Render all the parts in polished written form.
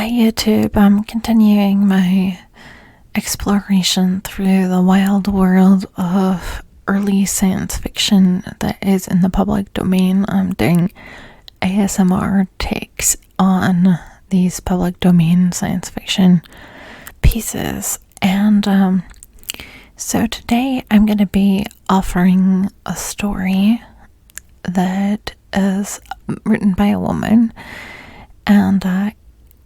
Hi YouTube, I'm continuing my exploration through the wild world of early science fiction that is in the public domain. I'm doing ASMR takes on these public domain science fiction pieces, and so today I'm going to be offering a story that is written by a woman, and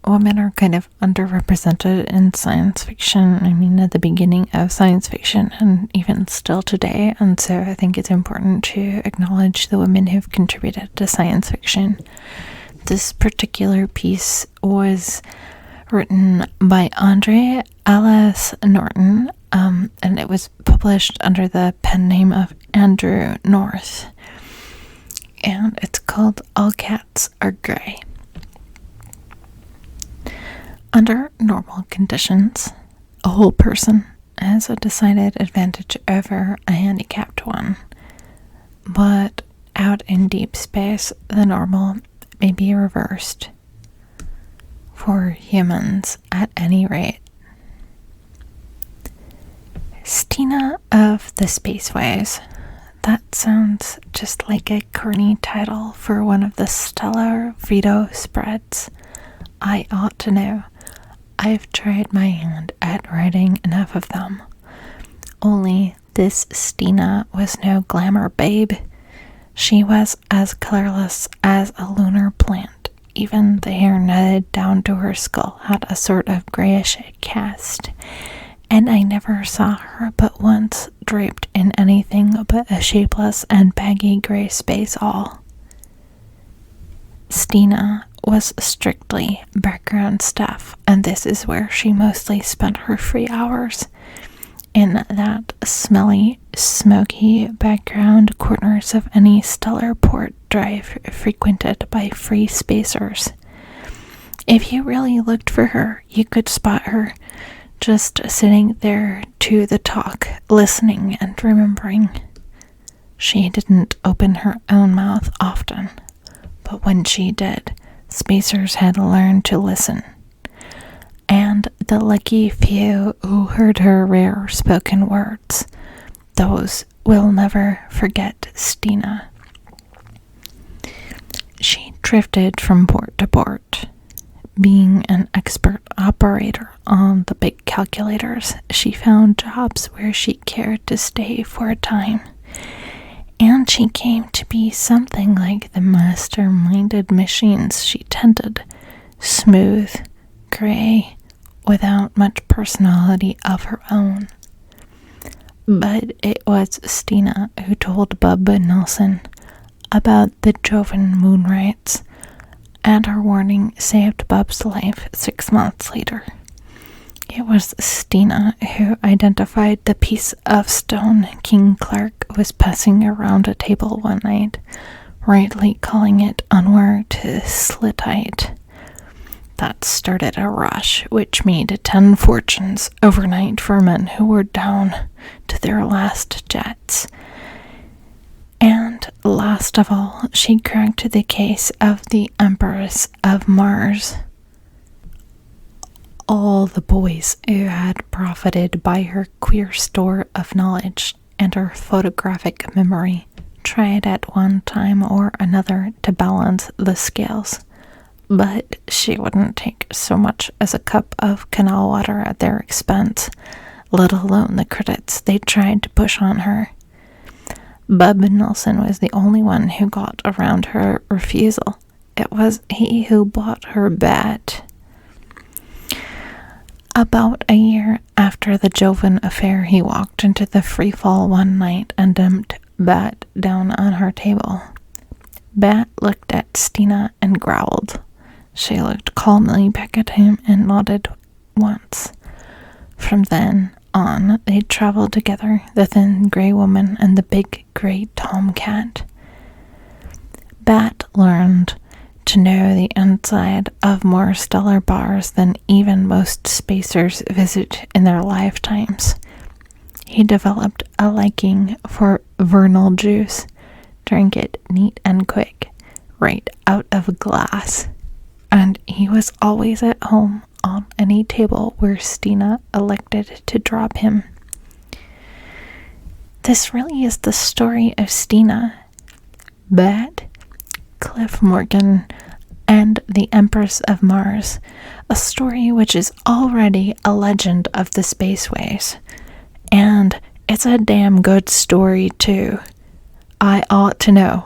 women are kind of underrepresented in science fiction. I mean, at the beginning of science fiction and even still today. And so I think it's important to acknowledge the women who've contributed to science fiction. This particular piece was written by Andre Alice Norton, and it was published under the pen name of Andrew North. And it's called All Cats Are Grey. Under normal conditions, a whole person has a decided advantage over a handicapped one. But out in deep space, the normal may be reversed. For humans, at any rate. Stina of the Spaceways. That sounds just like a corny title for one of the stellar Vito spreads. I ought to know. I've tried my hand at writing enough of them. Only this Stina was no glamour babe. She was as colorless as a lunar plant. Even the hair netted down to her skull had a sort of grayish cast, and I never saw her but once draped in anything but a shapeless and baggy gray space all. Stina was strictly background stuff, and this is where she mostly spent her free hours, in that smelly, smoky background corners of any stellar port drive frequented by free spacers. If you really looked for her, you could spot her just sitting there to the talk, listening and remembering. She didn't open her own mouth often, but when she did, spacers had learned to listen. And the lucky few who heard her rare spoken words, those will never forget Stina. She drifted from port to port. Being an expert operator on the big calculators, she found jobs where she cared to stay for a time. And she came to be something like the master-minded machines she tended, smooth, gray, without much personality of her own. But it was Stina who told Bub Nelson about the Jovan moonrights, and her warning saved Bub's life 6 months later. It was Stina who identified the piece of stone King Clark was passing around a table one night, rightly calling it unword slitite. That started a rush, which made 10 fortunes overnight for men who were down to their last jets. And last of all, she cracked the case of the Empress of Mars. All the boys who had profited by her queer store of knowledge and her photographic memory tried at one time or another to balance the scales, but she wouldn't take so much as a cup of canal water at their expense, let alone the credits they tried to push on her. Bub Nelson was the only one who got around her refusal. It was he who bought her bat. About a year after the Jovan affair, he walked into the free fall one night and dumped Bat down on her table. Bat looked at Stina and growled. She looked calmly back at him and nodded once. From then on, they traveled together, the thin gray woman and the big gray tomcat. Bat learned to know the inside of more stellar bars than even most spacers visit in their lifetimes. He developed a liking for vernal juice, drank it neat and quick, right out of a glass. and he was always at home on any table where Stina elected to drop him. This really is the story of Stina, Bat, Cliff Morgan, and the Empress of Mars, a story which is already a legend of the spaceways. And it's a damn good story, too. I ought to know,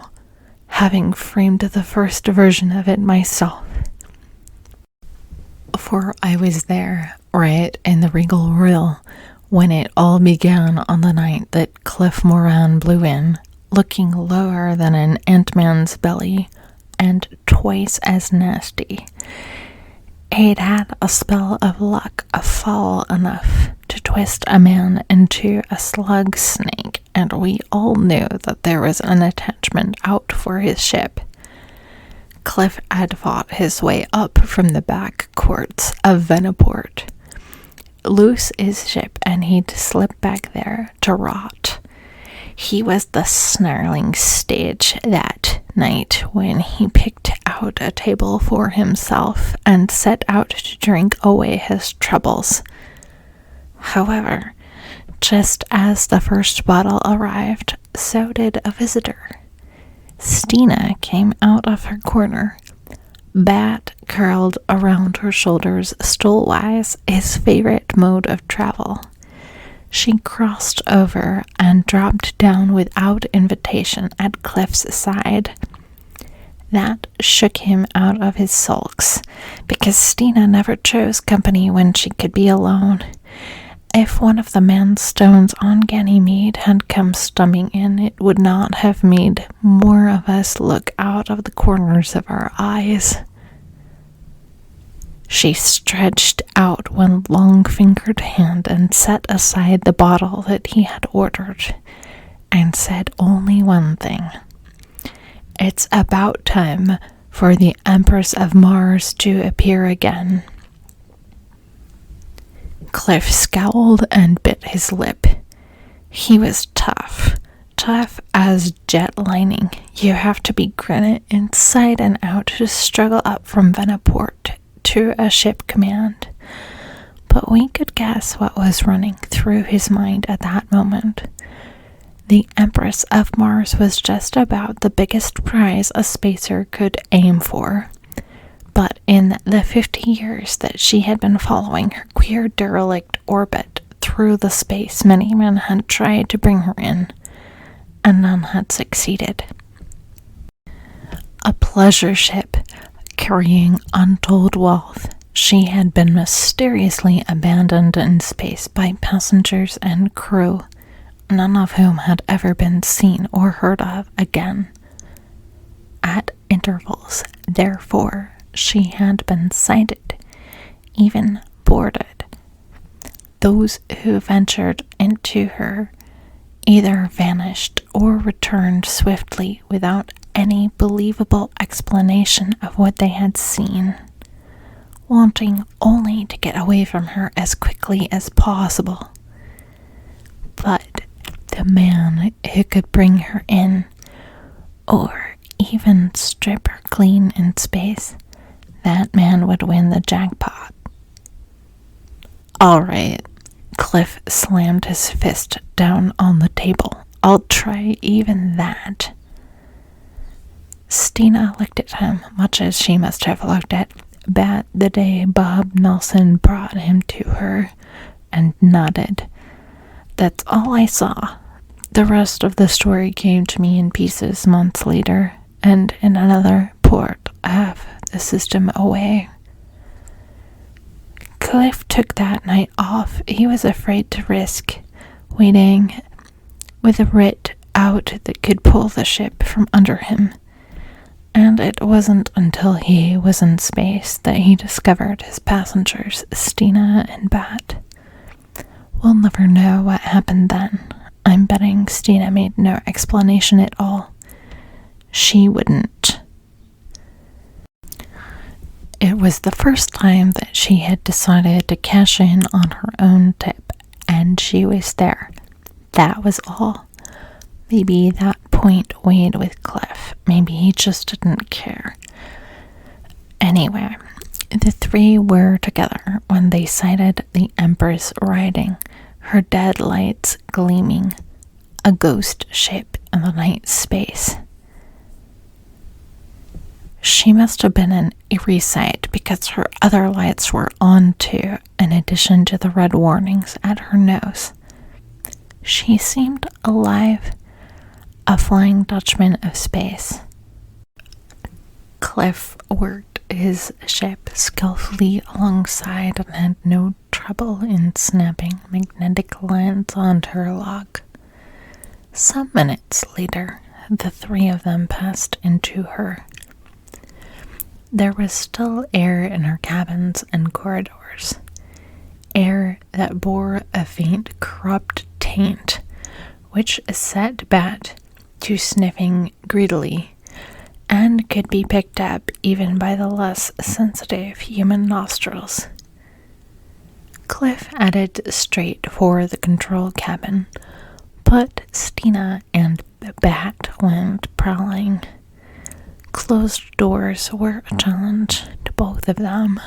having framed the first version of it myself. For I was there, right in the Regal Royal, when it all began on the night that Cliff Moran blew in, looking lower than an Ant-Man's belly, and twice as nasty. He'd had a spell of luck foul enough to twist a man into a slug snake, and we all knew that there was an attachment out for his ship. Cliff had fought his way up from the back courts of Veniport. Loose his ship, and he'd slip back there to rot. He was the snarling stage that night when he picked out a table for himself and set out to drink away his troubles. However, just as the first bottle arrived, so did a visitor. Stina came out of her corner, Bat curled around her shoulders, stolewise, his favorite mode of travel. She crossed over and dropped down without invitation at Cliff's side. That shook him out of his sulks, because Stina never chose company when she could be alone. If one of the manstones on Ganymede had come stumbling in, it would not have made more of us look out of the corners of our eyes. She stretched out one long-fingered hand and set aside the bottle that he had ordered, and said only one thing. "It's about time for the Empress of Mars to appear again." Cliff scowled and bit his lip. He was tough as jet lining. You have to be granite inside and out to struggle up from Veniport to a ship command. But we could guess what was running through his mind at that moment. The Empress of Mars was just about the biggest prize a spacer could aim for. But in the 50 years that she had been following her queer derelict orbit through the space, many men had tried to bring her in, and none had succeeded. A pleasure ship carrying untold wealth, she had been mysteriously abandoned in space by passengers and crew, none of whom had ever been seen or heard of again. At intervals, therefore, she had been sighted, even boarded. Those who ventured into her either vanished or returned swiftly without any believable explanation of what they had seen, wanting only to get away from her as quickly as possible. But the man who could bring her in, or even strip her clean in space, that man would win the jackpot. All right, Cliff slammed his fist down on the table. I'll try even that. Stina looked at him, much as she must have looked at Bat the day Bob Nelson brought him to her, and nodded. That's all I saw. The rest of the story came to me in pieces months later, and in another port of the system away. Cliff took that night off. He was afraid to risk waiting with a writ out that could pull the ship from under him. And it wasn't until he was in space that he discovered his passengers, Stina and Bat. We'll never know what happened then. I'm betting Stina made no explanation at all. She wouldn't. It was the first time that she had decided to cash in on her own tip, and she was there. That was all. Maybe that point weighed with Cliff. Maybe he just didn't care. Anyway, the three were together when they sighted the Empress riding, her dead lights gleaming, a ghost ship in the night space. She must have been an eerie sight because her other lights were on too, in addition to the red warnings at her nose. She seemed alive, a Flying Dutchman of space. Cliff worked his ship skillfully alongside and had no trouble in snapping magnetic lines onto her lock. Some minutes later, the three of them passed into her. There was still air in her cabins and corridors, air that bore a faint corrupt taint, which set Bat to sniffing greedily, and could be picked up even by the less sensitive human nostrils. Cliff headed straight for the control cabin, but Stina and Bat went prowling. Closed doors were a challenge to both of them,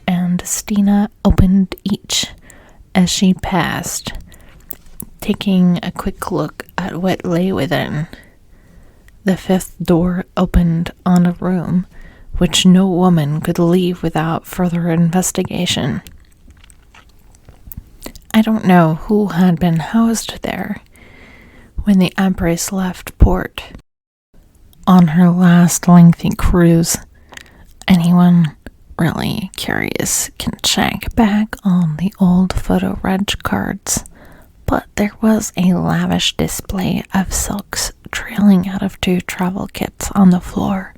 and Stina opened each as she passed, taking a quick look at what lay within. The fifth door opened on a room which no woman could leave without further investigation. I don't know who had been housed there when the Empress left port. On her last lengthy cruise, anyone really curious can check back on the old photo reg cards, but there was a lavish display of silks trailing out of 2 travel kits on the floor,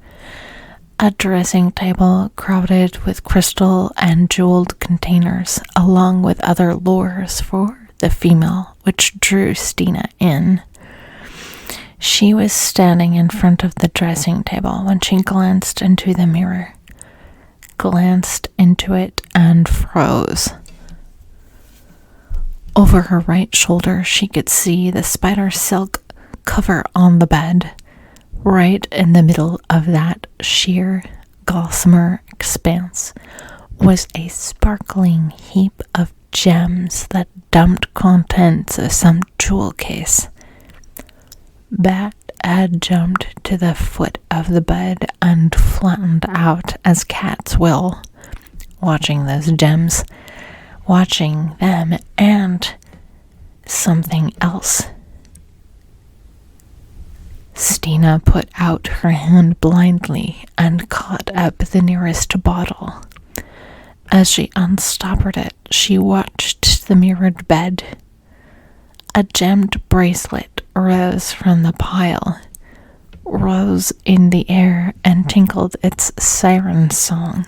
a dressing table crowded with crystal and jeweled containers, along with other lures for the female, which drew Stina in. She was standing in front of the dressing table when she glanced into the mirror, glanced into it and froze. Over her right shoulder, she could see the spider silk cover on the bed. Right in the middle of that sheer, gossamer expanse was a sparkling heap of gems that dumped contents of some jewel case. Bat had jumped to the foot of the bed and flattened out as cats will, watching those gems, watching them and something else. Stina put out her hand blindly and caught up the nearest bottle. As she unstoppered it, she watched the mirrored bed. A gemmed bracelet rose from the pile, rose in the air and tinkled its siren song.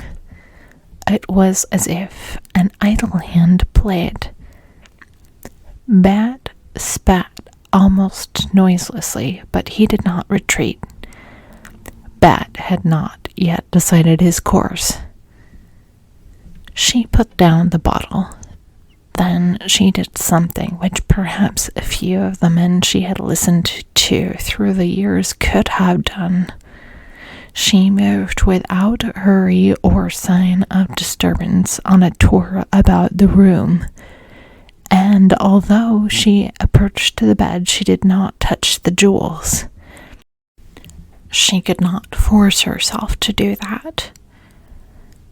It was as if an idle hand played. Bat spat almost noiselessly, but he did not retreat. Bat had not yet decided his course. She put down the bottle. Then she did something which perhaps a few of the men she had listened to through the years could have done. She moved without hurry or sign of disturbance on a tour about the room, and although she approached the bed, she did not touch the jewels. She could not force herself to do that.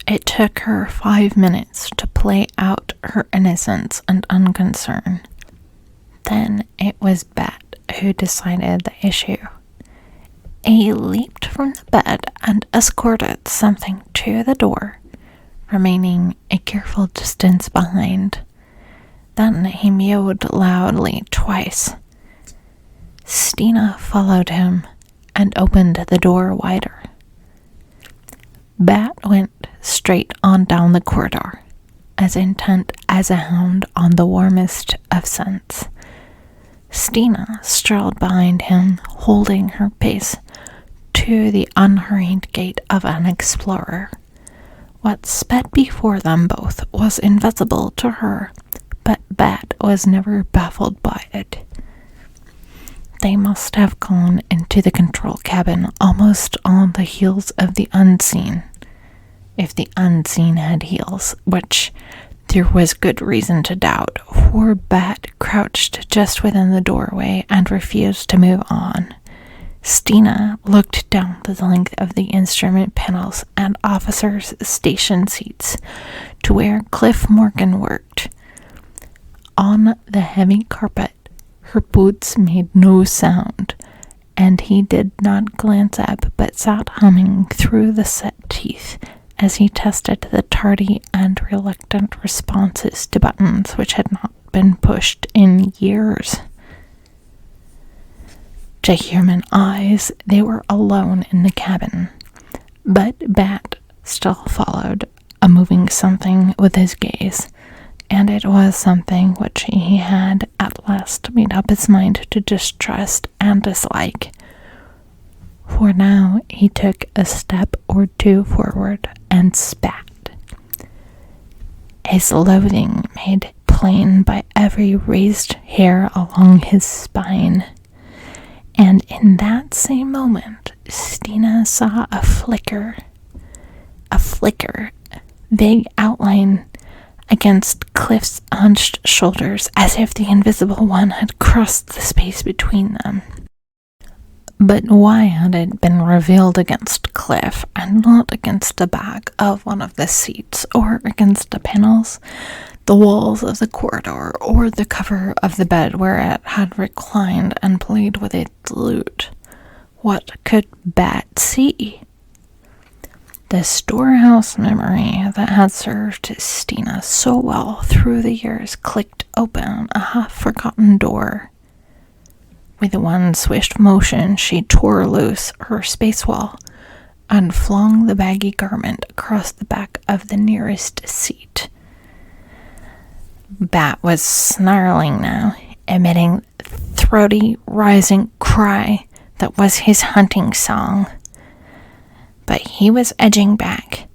It took her 5 minutes to play out her innocence and unconcern. Then it was Bat who decided the issue. He leaped from the bed and escorted something to the door, remaining a careful distance behind. Then he mewed loudly twice. Stina followed him and opened the door wider. Bat went straight on down the corridor, as intent as a hound on the warmest of scents. Stina strolled behind him, holding her pace to the unhurried gait of an explorer. What sped before them both was invisible to her, but Bat was never baffled by it. They must have gone into the control cabin almost on the heels of the unseen. if the unseen had heels, which there was good reason to doubt, for Bat crouched just within the doorway and refused to move on. Stina looked down the length of the instrument panels and officers' station seats to where Cliff Morgan worked. On the heavy carpet, her boots made no sound, and he did not glance up but sat humming through the set teeth as he tested the tardy and reluctant responses to buttons which had not been pushed in years. To human eyes, they were alone in the cabin, but Bat still followed a moving something with his gaze, and it was something which he had at last made up his mind to distrust and dislike. For now he took a step or two forward and spat, his loathing made plain by every raised hair along his spine. And in that same moment, Stina saw a flicker, vague outline against Cliff's hunched shoulders, as if the invisible one had crossed the space between them. But why had it been revealed against Cliff, and not against the back of one of the seats, or against the panels, the walls of the corridor, or the cover of the bed where it had reclined and played with its lute? What could Bat see? The storehouse memory that had served Stina so well through the years clicked open a half-forgotten door. With one swift motion, she tore loose her space wall and flung the baggy garment across the back of the nearest seat. Bat was snarling now, emitting the throaty, rising cry that was his hunting song. But he was edging back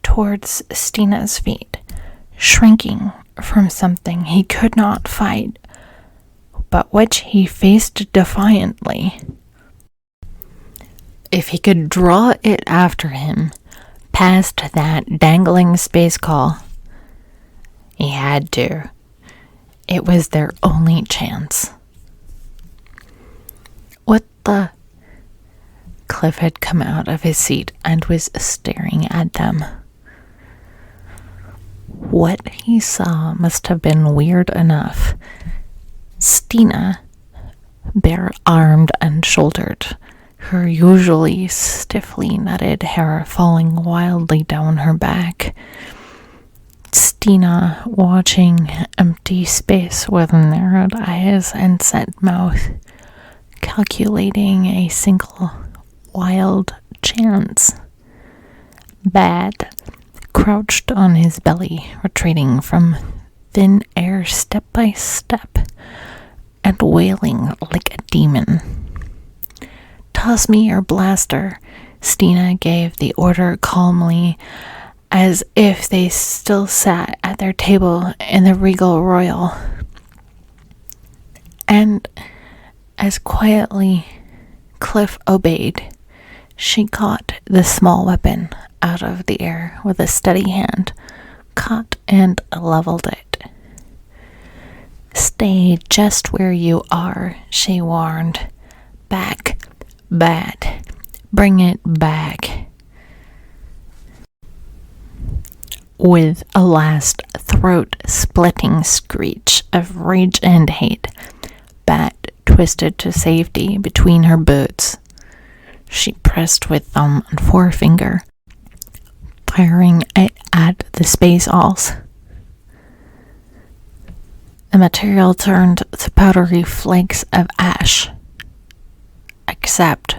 towards Stina's feet, shrinking from something he could not fight, but which he faced defiantly. If he could draw it after him, past that dangling space call, he had to. It was their only chance. What the? Cliff had come out of his seat and was staring at them. What he saw must have been weird enough. Stina, bare-armed and shouldered, her usually stiffly netted hair falling wildly down her back. Stina watching empty space with narrowed eyes and set mouth, calculating a single wild chance. Bat crouched on his belly, retreating from thin air step by step, and wailing like a demon. "Toss me your blaster," Stina gave the order calmly, as if they still sat at their table in the Regal Royal. And as quietly Cliff obeyed, she caught the small weapon out of the air with a steady hand, caught and leveled it. "Stay just where you are," she warned. "Back, Bat. Bring it back." With a last throat-splitting screech of rage and hate, Bat twisted to safety between her boots. She pressed with thumb and forefinger, firing it at the space alls. The material turned to powdery flakes of ash, except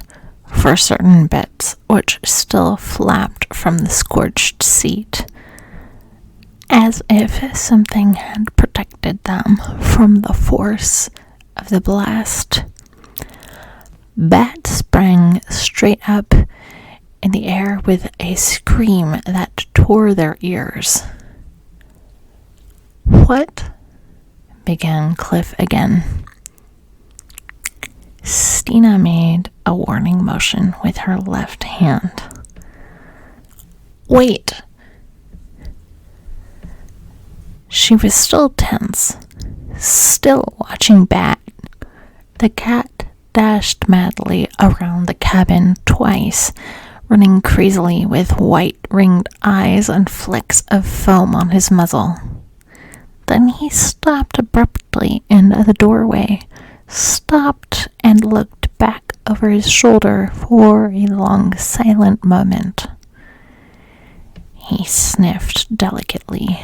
for certain bits which still flapped from the scorched seat, as if something had protected them from the force of the blast. Bat sprang straight up in the air with a scream that tore their ears. "What?" began Cliff again. Stina made a warning motion with her left hand. Wait! She was still tense, still watching Bat. The cat dashed madly around the cabin twice, running crazily with white ringed eyes and flecks of foam on his muzzle. Then he stopped abruptly in the doorway, stopped and looked back over his shoulder for a long silent moment. He sniffed delicately.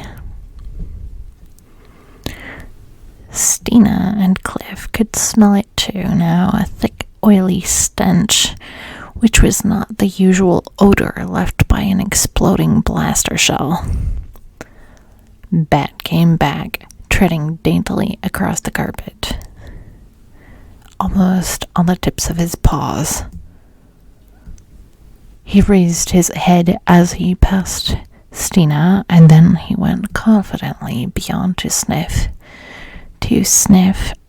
Stina and Cliff could smell it too now, a thick, oily stench, which was not the usual odor left by an exploding blaster shell. Bat came back, treading daintily across the carpet, almost on the tips of his paws. He raised his head as he passed Stina, and then he went confidently beyond to sniff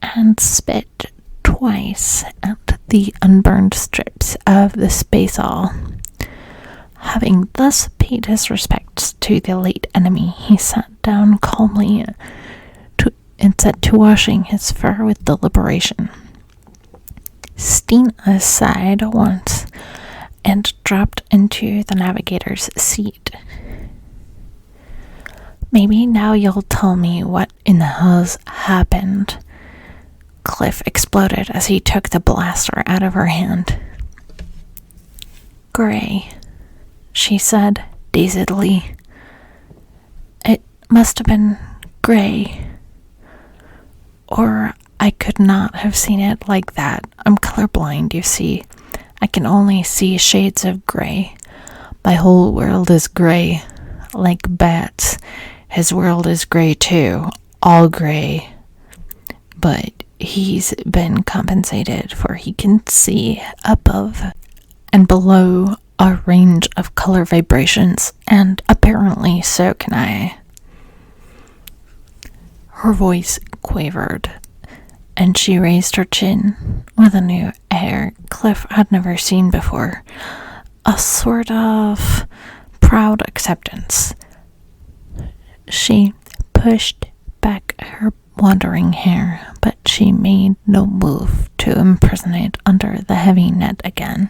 and spit twice at the unburned strips of the spaceall. Having thus paid his respects to the late enemy, he sat down calmly and set to washing his fur with deliberation. Stina sighed once and dropped into the navigator's seat. Maybe now you'll tell me what in the hell's happened, Cliff exploded as he took the blaster out of her hand. Gray, she said dazedly. It must have been gray. Or I could not have seen it like that. I'm colorblind, you see. I can only see shades of gray. My whole world is gray, like Bat's. His world is gray too, all gray. But he's been compensated, for he can see above and below a range of color vibrations, and apparently so can I. Her voice quavered, and she raised her chin with a new air Cliff had never seen before, a sort of proud acceptance. She pushed back her wandering hair, but she made no move to impersonate under the heavy net again.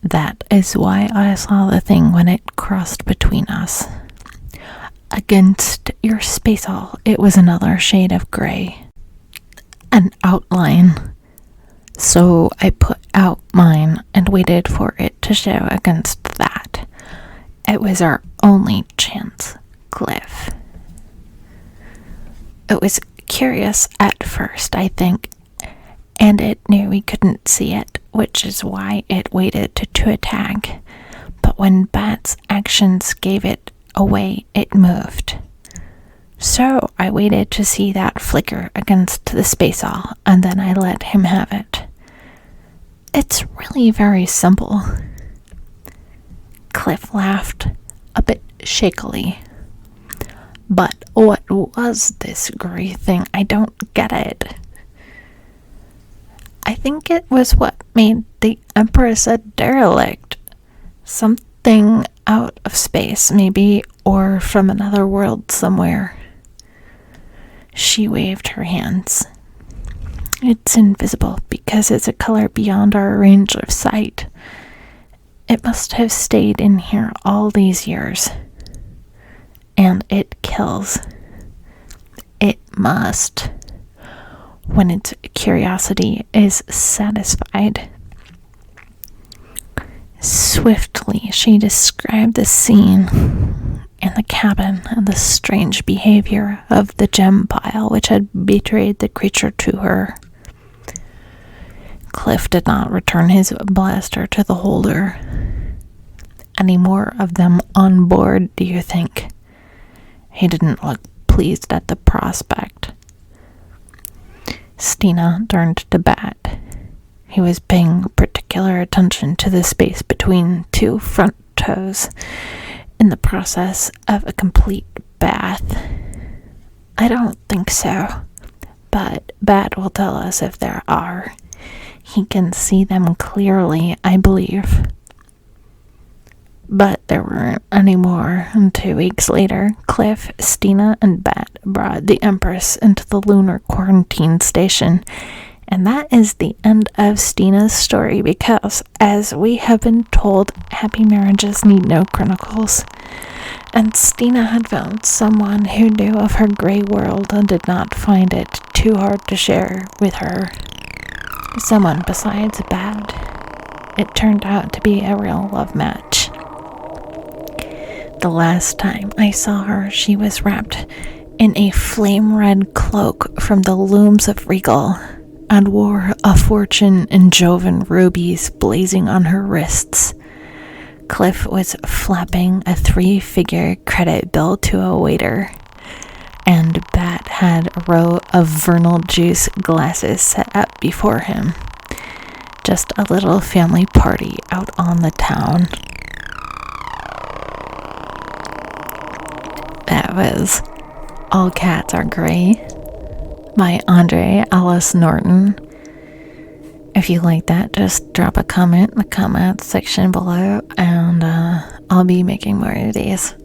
That is why I saw the thing when it crossed between us. Against your spaceall, it was another shade of gray. An outline. So I put out mine and waited for it to show against that. It was our only chance, Cliff. It was curious at first, I think, and it knew we couldn't see it, which is why it waited to attack. But when Bat's actions gave it away, it moved. So I waited to see that flicker against the spaceall, and then I let him have it. It's really very simple. Cliff laughed, a bit shakily. But what was this gray thing? I don't get it. I think it was what made the Empress a derelict. Something out of space, maybe, or from another world somewhere. She waved her hands. It's invisible because it's a color beyond our range of sight. It must have stayed in here all these years. And it kills. It must. When its curiosity is satisfied. Swiftly, she described the scene in the cabin and the strange behavior of the gem pile which had betrayed the creature to her. Cliff did not return his blaster to the holder. Any more of them on board, do you think? He didn't look pleased at the prospect. Stina turned to Bat. He was paying particular attention to the space between two front toes in the process of a complete bath. I don't think so, but Bat will tell us if there are. He can see them clearly, I believe. But there weren't any more, and 2 weeks later, Cliff, Stina, and Bet brought the Empress into the lunar quarantine station. And that is the end of Stina's story, because, as we have been told, happy marriages need no chronicles. And Stina had found someone who knew of her gray world and did not find it too hard to share with her. Someone besides Bet. It turned out to be a real love match. The last time I saw her, she was wrapped in a flame-red cloak from the looms of Regal and wore a fortune in Jovan rubies blazing on her wrists. Cliff was flapping a 3-figure credit bill to a waiter, and Bet had a row of Vernal juice glasses set up before him. Just a little family party out on the town. That was All Cats Are Grey by Andre Alice Norton. If you like that, just drop a comment in the comment section below, and I'll be making more of these.